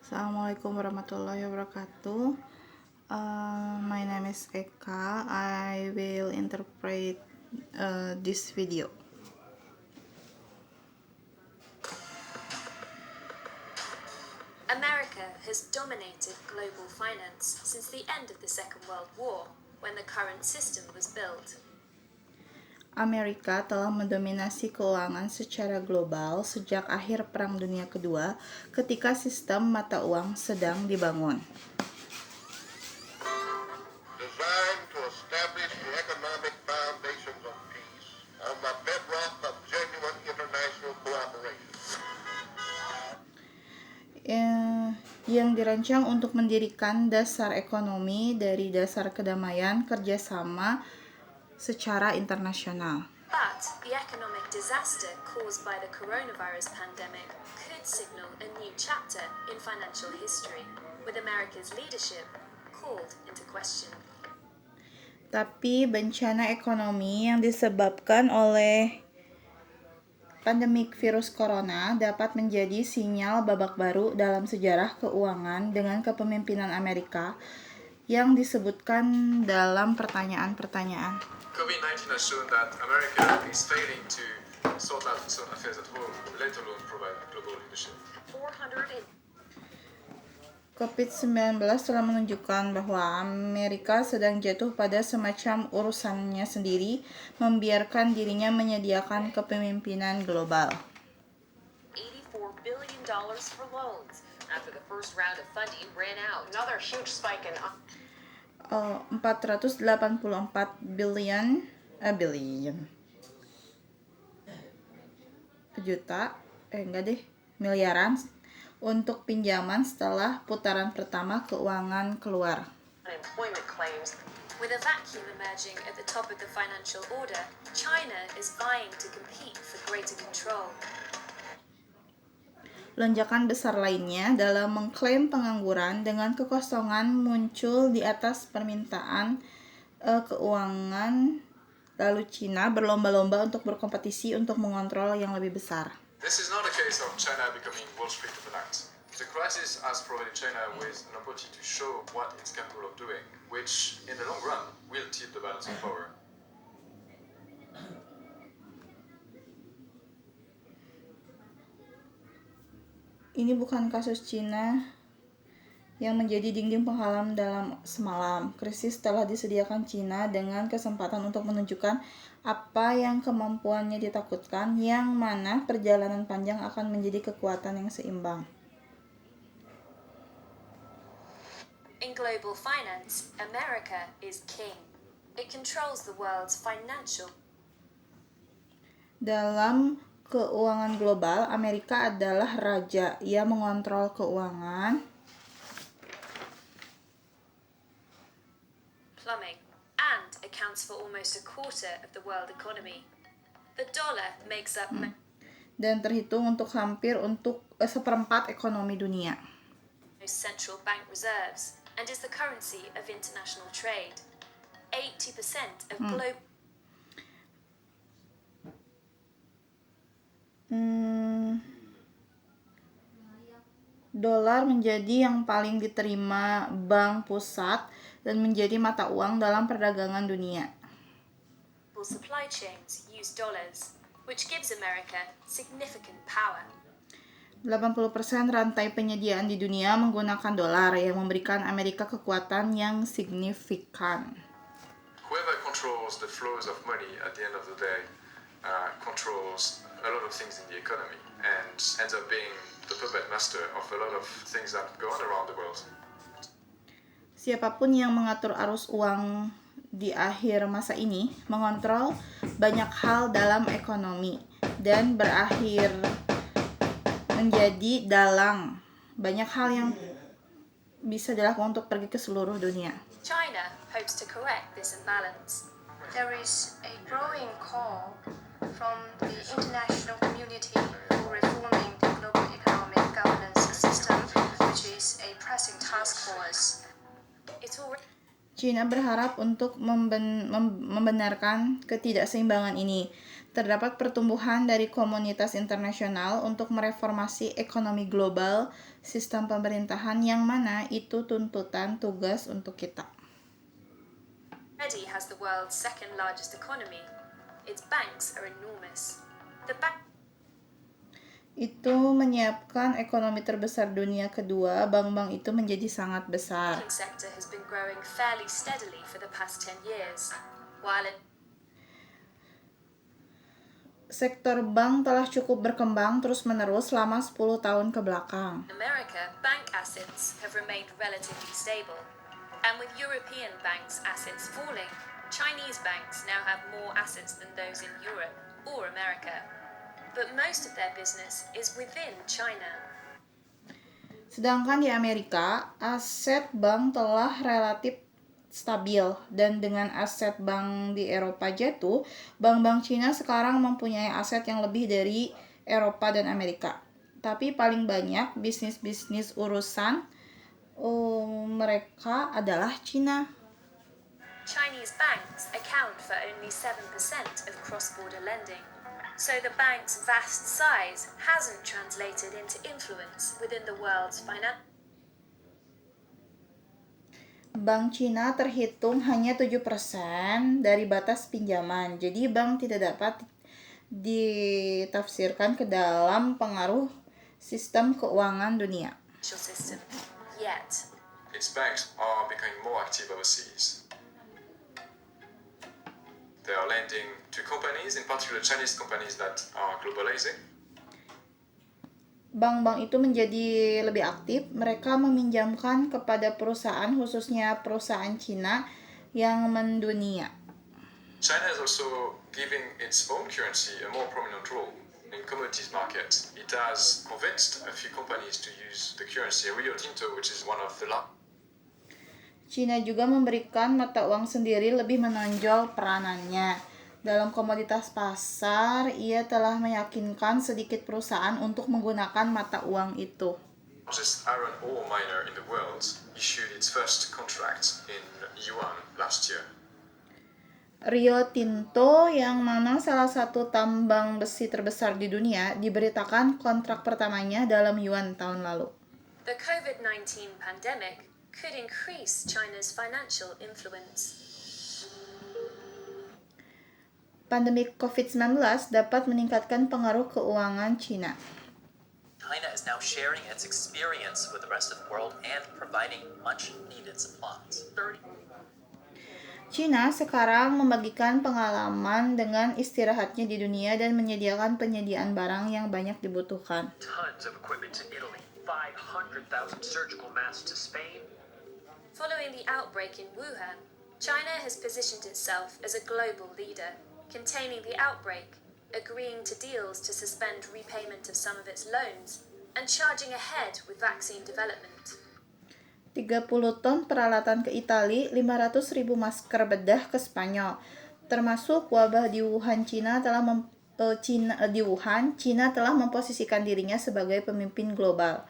Assalamualaikum warahmatullahi wabarakatuh. My name is Eka. I will interpret this video. America has dominated global finance since the end of the Second World War, when the current system was built. Amerika telah mendominasi keuangan secara global sejak akhir Perang Dunia Kedua ketika sistem mata uang sedang dibangun. Designed to establish the economic foundations of peace on the bedrock of genuine international cooperation. Yang dirancang untuk mendirikan dasar ekonomi dari dasar kedamaian kerjasama secara internasional. But the economic disaster caused by the coronavirus pandemic could signal a new chapter in financial history, with America's leadership called into question. Tapi bencana ekonomi yang disebabkan oleh pandemik virus corona dapat menjadi sinyal babak baru dalam sejarah keuangan dengan kepemimpinan Amerika yang disebutkan dalam pertanyaan-pertanyaan. COVID-19 has shown that America is failing to sort out its own affairs at home, let alone provide global leadership. COVID-19 telah menunjukkan bahwa Amerika sedang jatuh pada semacam urusannya sendiri, membiarkan dirinya menyediakan kepemimpinan global. $84 billion for loans after the first round of funding ran out. Another huge spike in 484 billion miliaran untuk pinjaman setelah putaran pertama keuangan keluar. unemployment claims. With a vacuum emerging at the top of the financial order, China is vying to compete for greater control. Lonjakan besar lainnya dalam mengklaim pengangguran dengan kekosongan muncul di atas permintaan keuangan, lalu Cina berlomba-lomba untuk berkompetisi untuk mengontrol yang lebih besar. This is not a case of China becoming Wall Street overnight. The crisis has provided China with an opportunity to show what it's capable of doing, which, in the long run, will tip the balance of power. Ini bukan kasus Cina yang menjadi dinding penghalang dalam semalam. Krisis telah disediakan Cina dengan kesempatan untuk menunjukkan apa yang kemampuannya ditakutkan, yang mana perjalanan panjang akan menjadi kekuatan yang seimbang. In global finance, America is king. It controls the world's financial. Dalam keuangan global, Amerika adalah raja. Ia mengontrol keuangan, plumbing, and accounts for almost a quarter of the world economy. The dollar makes up dan terhitung untuk hampir seperempat ekonomi dunia. most central bank reserves and is the currency of international trade. 80% of global Dolar menjadi yang paling diterima bank pusat dan menjadi mata uang dalam perdagangan dunia. supply chains use dollars, which gives America significant power. 80% rantai penyediaan di dunia menggunakan dolar, yang memberikan Amerika kekuatan yang signifikan. Whoever controls the flows of money at the end of the day controls a lot of things in the economy and ends up being the puppet master of a lot of things that go on around the world. Siapapun yang mengatur arus uang di akhir masa ini mengontrol banyak hal dalam ekonomi dan berakhir menjadi dalang. Banyak hal yang bisa dilakukan untuk pergi ke seluruh dunia. China hopes to correct this imbalance. There is a growing call from the international community for reforming the global economic governance system, which is a pressing task for us. It's already China berharap untuk membenarkan ketidakseimbangan ini, Terdapat pertumbuhan dari komunitas internasional untuk mereformasi ekonomi global, sistem pemerintahan yang mana itu tuntutan tugas untuk kita. Already has the world's second largest economy. Its banks are enormous. The Itu menyiapkan ekonomi terbesar dunia kedua, bank-bank itu menjadi sangat besar. banking sector has been growing fairly steadily for the past 10 years, while in Sektor bank telah cukup berkembang terus-menerus selama 10 tahun ke belakang. America, bank assets have remained relatively stable. And with European banks' assets falling, Chinese banks now have more assets than those in Europe or America. But most of their business is within China. Sedangkan di Amerika, aset bank telah relatif stabil, dan dengan aset bank di Eropa jatuh, bank-bank Cina sekarang mempunyai aset yang lebih dari Eropa dan Amerika. Tapi paling banyak bisnis-bisnis urusan mereka adalah Cina. Chinese banks account for only 7% of cross-border lending. So the bank's vast size hasn't translated into influence within the world's finance. Bank Cina terhitung hanya 7% dari batas pinjaman. Jadi bank tidak dapat ditafsirkan ke dalam pengaruh sistem keuangan dunia. System yet. Its banks are becoming more active overseas. They are lending to companies, in particular Chinese companies that are globalizing. Bank-bank itu menjadi lebih aktif. Mereka meminjamkan kepada perusahaan, khususnya perusahaan Cina yang mendunia. China is also giving its own currency a more prominent role in commodities market. It has convinced a few companies to use the currency Rio Tinto, which is one of the largest. Cina juga memberikan mata uang sendiri lebih menonjol peranannya. Dalam komoditas pasar, ia telah meyakinkan sedikit perusahaan untuk menggunakan mata uang itu. Largest iron ore miner in the world issued its first contract in yuan last year. Rio Tinto, yang mana salah satu tambang besi terbesar di dunia, diberitakan kontrak pertamanya dalam yuan tahun lalu. The COVID-19 pandemic could increase China's financial influence. Pandemi COVID-19 dapat meningkatkan pengaruh keuangan Cina. China is now sharing its experience with the rest of the world and providing much-needed supplies. Cina sekarang membagikan pengalaman dengan istirahatnya di dunia dan menyediakan penyediaan barang yang banyak dibutuhkan. Tons of equipment to Italy, 500,000 surgical masks to Spain. Following the outbreak in Wuhan, China has positioned itself as a global leader, containing the outbreak, agreeing to deals to suspend repayment of some of its loans, and charging ahead with vaccine development. 30 ton peralatan ke Itali, 500.000 masker bedah ke Spanyol. Termasuk wabah di Wuhan, Cina telah memposisikan dirinya sebagai pemimpin global.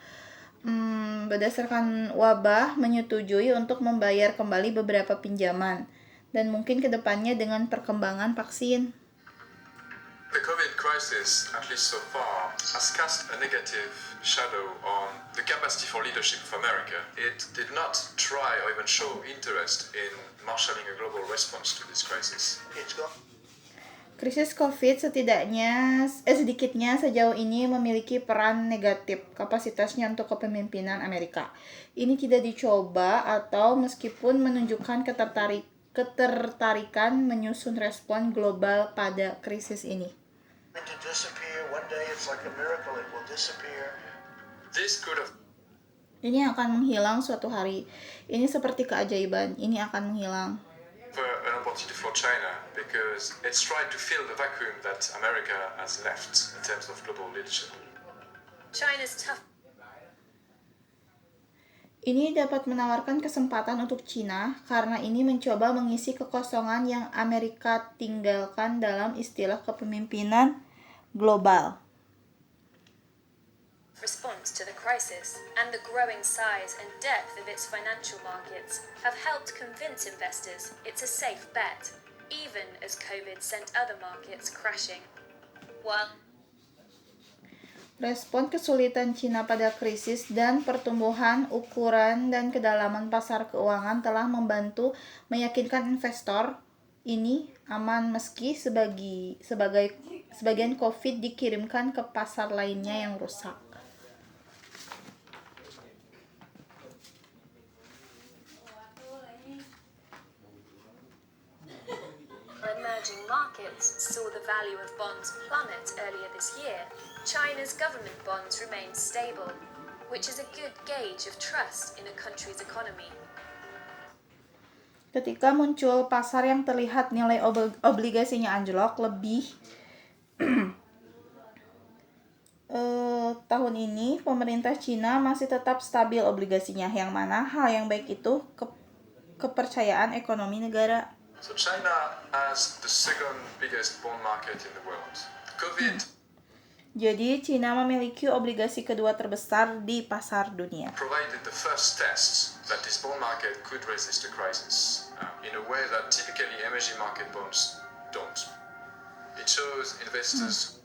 Berdasarkan wabah, menyetujui untuk membayar kembali beberapa pinjaman, dan mungkin ke depannya dengan perkembangan vaksin. The COVID crisis, at least so far, has cast a negative shadow on the capacity for leadership of America. It did not try or even show interest in marshalling a global response to this crisis. Krisis COVID sedikitnya sejauh ini memiliki peran negatif kapasitasnya untuk kepemimpinan Amerika. Ini tidak dicoba atau meskipun menunjukkan ketertarikan menyusun respon global pada krisis ini. Ini akan menghilang suatu hari. Ini seperti keajaiban. Ini akan menghilang. An opportunity for China because it's trying to fill the vacuum that America has left in terms of global leadership. China's tough Ini dapat menawarkan kesempatan untuk Cina karena ini mencoba mengisi kekosongan yang Amerika tinggalkan dalam istilah kepemimpinan global. response to the crisis and the growing size and depth of its financial markets have helped convince investors it's a safe bet, even as COVID sent other markets crashing. While Respon kesulitan Cina pada krisis dan pertumbuhan, ukuran, dan kedalaman pasar keuangan telah membantu meyakinkan investor ini aman meski sebagian COVID dikirimkan ke pasar lainnya yang rusak. emerging markets saw the value of bonds plummet earlier this year, China's government bonds remained stable, which is a good gauge of trust in a country's economy. Ketika muncul pasar yang terlihat nilai obligasinya anjlok lebih tahun ini, pemerintah Cina masih tetap stabil obligasinya, yang mana hal yang baik itu kepercayaan ekonomi negara. So China has the second biggest bond market in the world. COVID Jadi Cina memiliki obligasi kedua terbesar di pasar dunia. provided the first test that this bond market could resist the crisis in a way that typically emerging market bonds don't. It shows investors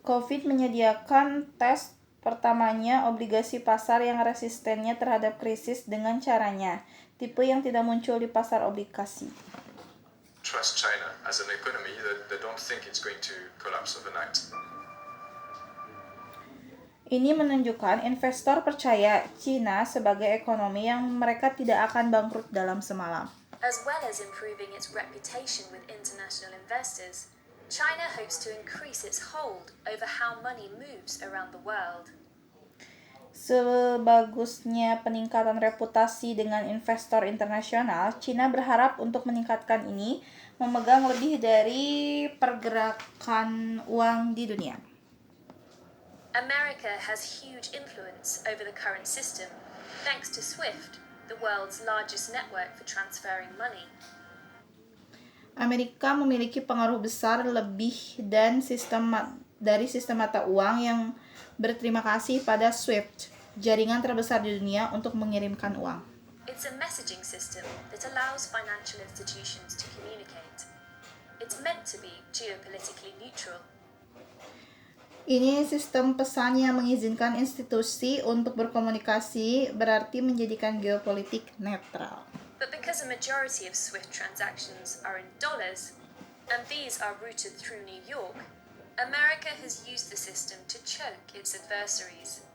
COVID menyediakan tes pertamanya obligasi pasar yang resistennya terhadap krisis dengan caranya, tipe yang tidak muncul di pasar obligasi. trust China as an economy that they don't think it's going to collapse overnight. Ini menunjukkan investor percaya Cina sebagai ekonomi yang mereka tidak akan bangkrut dalam semalam. As well as improving its reputation with international investors, China hopes to increase its hold over how money moves around the world. Sebagusnya peningkatan reputasi dengan investor internasional, Cina berharap untuk meningkatkan ini, memegang lebih dari pergerakan uang di dunia. America has huge influence over the current system, thanks to SWIFT, the world's largest network for transferring money. Amerika memiliki pengaruh besar lebih dan sistem mata uang yang berterima kasih pada SWIFT, jaringan terbesar di dunia untuk mengirimkan uang. It's a messaging system that allows financial institutions to communicate. It's meant to be geopolitically neutral. Ini sistem pesan yang mengizinkan institusi untuk berkomunikasi, berarti menjadikan geopolitik netral. But because a majority of SWIFT transactions are in dollars, and these are routed through New York, America has used the system to choke its adversaries.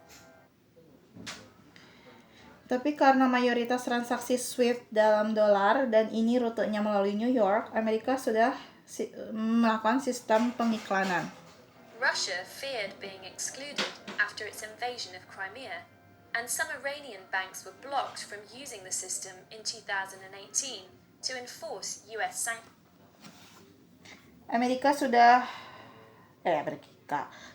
Tapi karena mayoritas transaksi SWIFT dalam dolar dan ini rutenya melalui New York, Amerika sudah melakukan sistem pengiklanan. Russia feared being excluded after its invasion of Crimea, and some Iranian banks were blocked from using the system in 2018 to enforce US sanctions.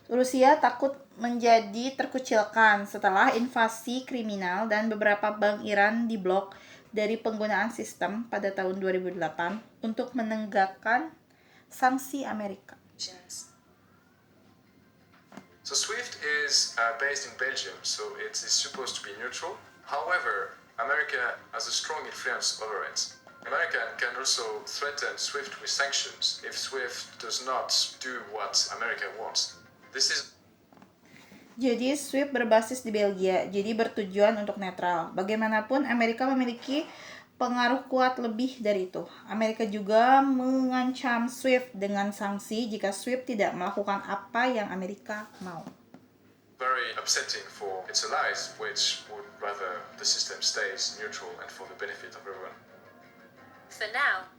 Rusia takut menjadi terkucilkan setelah invasi kriminal dan beberapa bank Iran diblok dari penggunaan sistem pada tahun 2008 untuk menegakkan sanksi Amerika. So SWIFT is based in Belgium, so it is supposed to be neutral. However, America has a strong influence over it. America can also threaten SWIFT with sanctions if SWIFT does not do what America wants. Jadi SWIFT berbasis di Belgia, jadi bertujuan untuk netral. Bagaimanapun Amerika memiliki pengaruh kuat lebih dari itu. Amerika juga mengancam SWIFT dengan sanksi jika SWIFT tidak melakukan apa yang Amerika mau. Very upsetting for its allies, which would rather the system stays neutral and for the benefit of everyone. For now,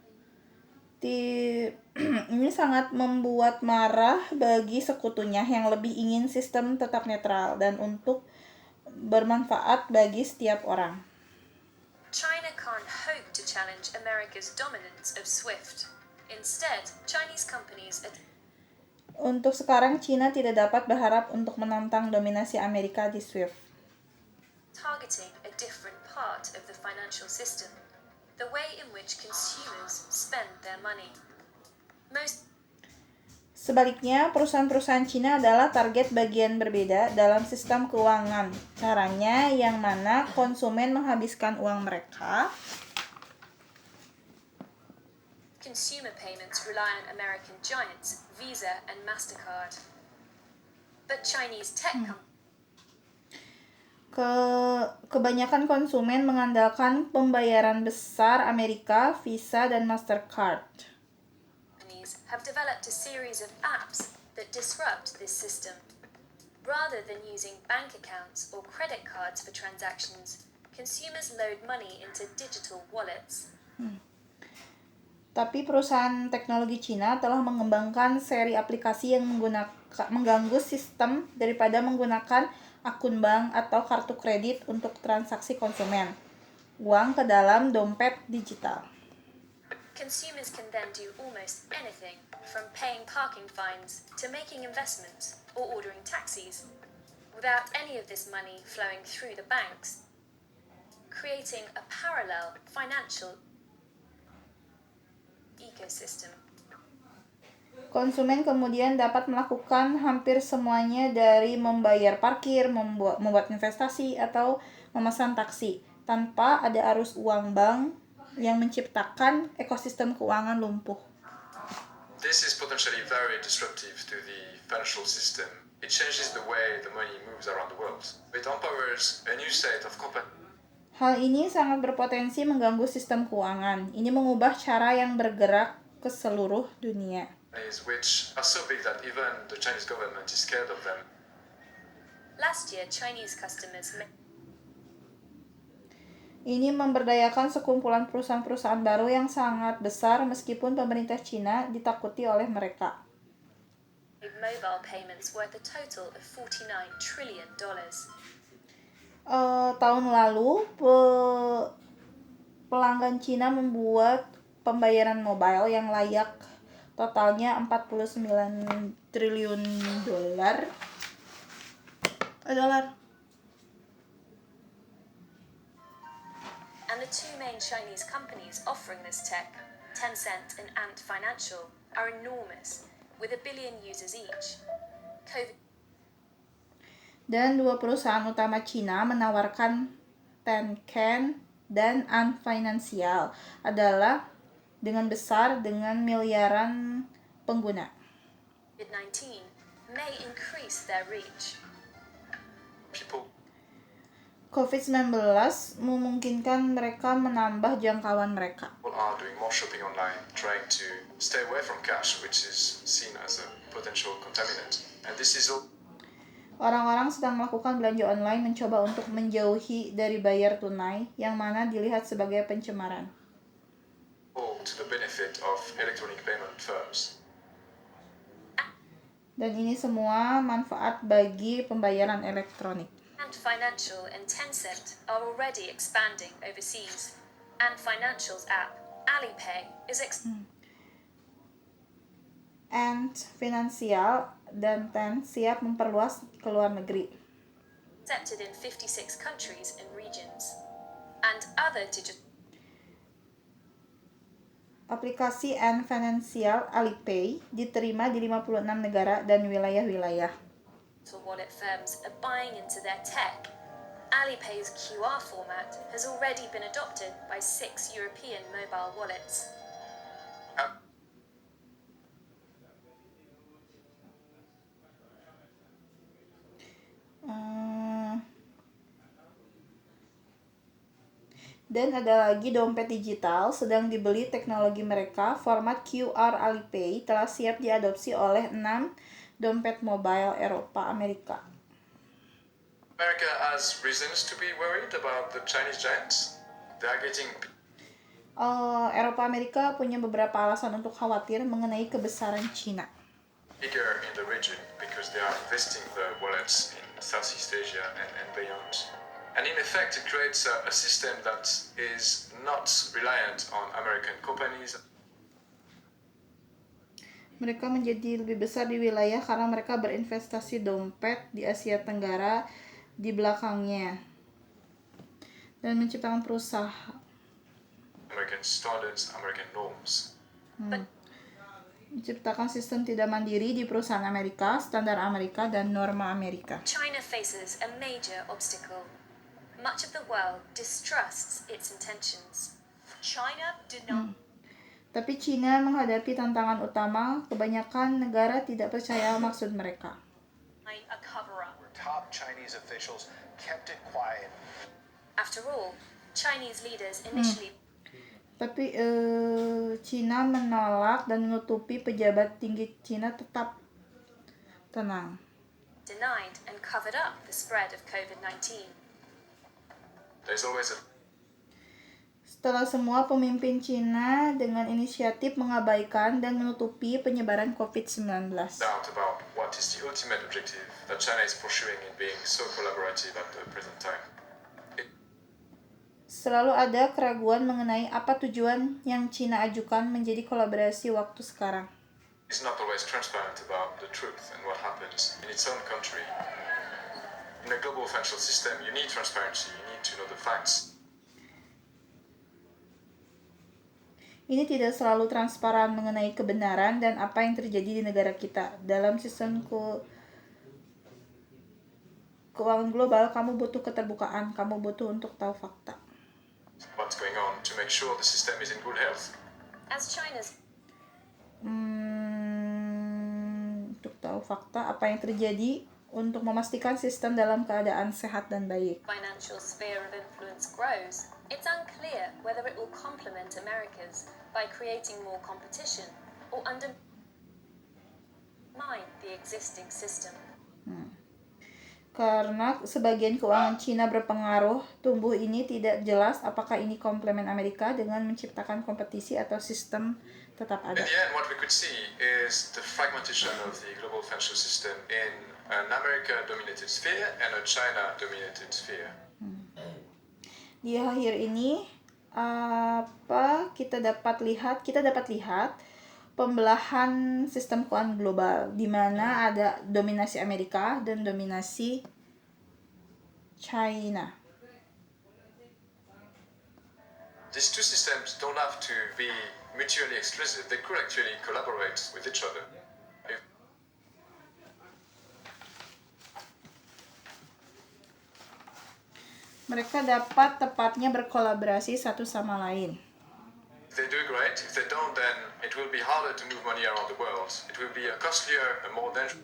ini sangat membuat marah bagi sekutunya yang lebih ingin sistem tetap netral dan untuk bermanfaat bagi setiap orang. China can't hope to challenge America's dominance of SWIFT. Instead, Chinese companies are Untuk sekarang, Cina tidak dapat berharap untuk menantang dominasi Amerika di SWIFT. targeting a different part of the financial system, the way in which consumers spend their money. Sebaliknya, perusahaan-perusahaan Cina adalah target bagian berbeda dalam sistem keuangan. Caranya yang mana konsumen menghabiskan uang mereka. consumer payments rely on American giants Visa and MasterCard. But Chinese tech Kebanyakan konsumen mengandalkan pembayaran besar Amerika, Visa, dan Mastercard. companies have developed a series of apps that disrupt this system. Rather than using bank accounts or credit cards for transactions, consumers load money into digital wallets. Tapi perusahaan teknologi Cina telah mengembangkan seri aplikasi yang mengganggu sistem daripada menggunakan akun bank atau kartu kredit untuk transaksi konsumen. Uang ke dalam dompet digital. Consumers can then do almost anything, from paying parking fines to making investments or ordering taxis, without any of this money flowing through the banks, creating a parallel financial ecosystem. Konsumen kemudian dapat melakukan hampir semuanya dari membayar parkir, membuat investasi, atau memesan taksi, tanpa ada arus uang bank yang menciptakan ekosistem keuangan lumpuh. This is potentially very disruptive to the financial system. It changes the way the money moves around the world. It empowers a new set of companies. Hal ini sangat berpotensi mengganggu sistem keuangan. Ini mengubah cara yang bergerak ke seluruh dunia. Which are so big that even the Chinese government is scared of them. Last year, Chinese customers Ini memberdayakan sekumpulan perusahaan-perusahaan baru yang sangat besar meskipun pemerintah Cina ditakuti oleh mereka. made mobile payments worth a total of $49 trillion. Tahun lalu pelanggan Cina membuat pembayaran mobile yang layak totalnya 49 triliun dolar. And the two main Chinese companies offering this tech, Tencent and Ant Financial, are enormous, with 1 billion users each. Dan dua perusahaan utama Cina menawarkan Tencent dan Ant Financial adalah dengan besar dengan miliaran pengguna. COVID-19 may increase their reach. COVID-19 memungkinkan mereka menambah jangkauan mereka. People are doing more shopping online, trying to stay away from cash, which is seen as a potential contaminant. And this is all. Orang-orang sedang melakukan belanja online mencoba untuk menjauhi dari bayar tunai, yang mana dilihat sebagai pencemaran. To the benefit of electronic payment firms. Dan ini semua manfaat bagi pembayaran elektronik. Ant Financial and Tencent are already expanding overseas. Ant Financial's app, Alipay, is Ant Financial dan Tencent siap memperluas ke luar negeri. accepted in 56 countries and regions. And other digital Aplikasi Ant Financial Alipay diterima di 56 negara dan wilayah-wilayah. wallet firms are buying into their tech. Alipay's QR format has already been adopted by 6 European mobile wallets. Dan ada lagi dompet digital sedang dibeli teknologi mereka. Format QR Alipay telah siap diadopsi oleh 6 dompet mobile Eropa Amerika. America has reasons to be worried about the Chinese giants. They are getting Eropa Amerika punya beberapa alasan untuk khawatir mengenai kebesaran Cina. bigger in the region because they are investing the wallets in Southeast Asia and beyond. And in effect, it creates a system that is not reliant on American companies. Mereka menjadi lebih besar di wilayah karena mereka berinvestasi dompet di Asia Tenggara di belakangnya dan menciptakan perusahaan. American standards, American norms. Menciptakan sistem tidak mandiri di perusahaan Amerika, standar Amerika, dan norma Amerika. China faces a major obstacle. Much of the world distrusts its intentions. China did not. Tapi Cina menghadapi tantangan utama, kebanyakan negara tidak percaya maksud mereka. A cover-up. Top Chinese officials kept it quiet. After all, Chinese leaders initially Tapi Cina menolak dan menutupi. Pejabat tinggi Cina tetap tenang. denied and covered up the spread of COVID-19. There's always a Setelah semua, pemimpin Cina dengan inisiatif mengabaikan dan menutupi penyebaran COVID-19. doubt about what is the ultimate objective that China is pursuing in being so collaborative at the present time. Selalu ada keraguan mengenai apa tujuan yang Cina ajukan menjadi kolaborasi waktu sekarang. It's not always transparent about the truth and what happens in its own country. In a global financial system, you need transparency, you need to know the facts. Ini tidak selalu transparan mengenai kebenaran dan apa yang terjadi di negara kita. Dalam sistem keuangan global, kamu butuh keterbukaan, kamu butuh untuk tahu fakta. What's going on to make sure the system is in good health. As China's Untuk tahu fakta apa yang terjadi untuk memastikan sistem dalam keadaan sehat dan baik. financial sphere of influence grows, it's unclear whether it will complement America's by creating more competition or undermine the existing system. Karena sebagian keuangan Cina berpengaruh, tumbuh ini tidak jelas apakah ini komplement Amerika dengan menciptakan kompetisi atau sistem tetap In ada. the end, what we could see is the fragmentation of the global financial system in an America-dominated sphere and a China-dominated sphere. Di akhir ini kita dapat lihat pembelahan sistem keuangan global di mana ada dominasi Amerika dan dominasi China. These two systems don't have to be mutually exclusive. They could actually collaborate with each other. Mereka dapat tepatnya berkolaborasi satu sama lain. If they do great, if they don't, then it will be harder to move money around the world. It will be a costlier and more dangerous.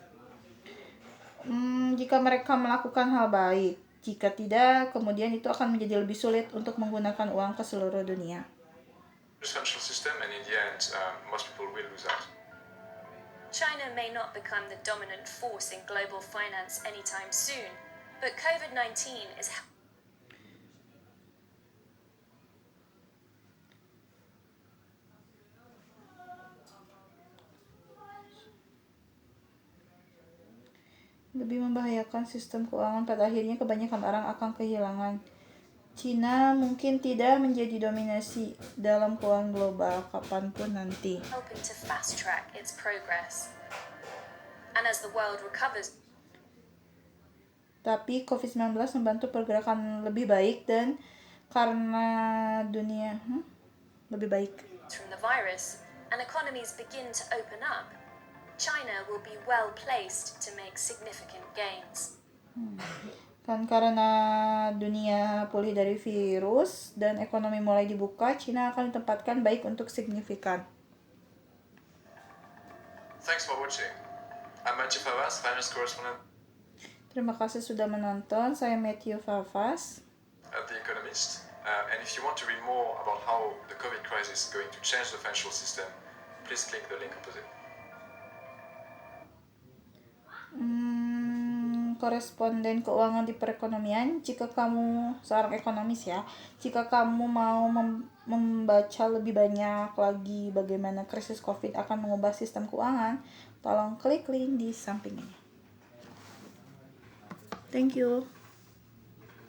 Jika mereka melakukan hal baik, jika tidak, kemudian itu akan menjadi lebih sulit untuk menggunakan uang ke seluruh dunia. Financial system, and in the end, most people will lose out. China may not become the dominant force in global finance anytime soon, but COVID-19 is Lebih membahayakan sistem keuangan, pada akhirnya kebanyakan orang akan kehilangan. Cina mungkin tidak menjadi dominasi dalam keuangan global kapanpun nanti. helping to fast-track its progress. And as the world recovers Tapi COVID-19 membantu pergerakan lebih baik dan karena dunia lebih baik. from the virus and economies begin to open up, China will be well placed to make significant gains. Kan karena dunia pulih dari virus dan ekonomi mulai dibuka, Cina akan ditempatkan baik untuk signifikan. Thanks for watching. I'm Matthew Favas, finance correspondent Terima kasih sudah menonton. Saya Matthew Favas. at The Economist. And if you want to read more about how the COVID crisis is going to change the financial system, please click the link opposite. Koresponden keuangan di perekonomian. Jika kamu seorang ekonomis ya, jika kamu mau membaca lebih banyak lagi bagaimana krisis COVID akan mengubah sistem keuangan, tolong klik link di samping ini. Thank you.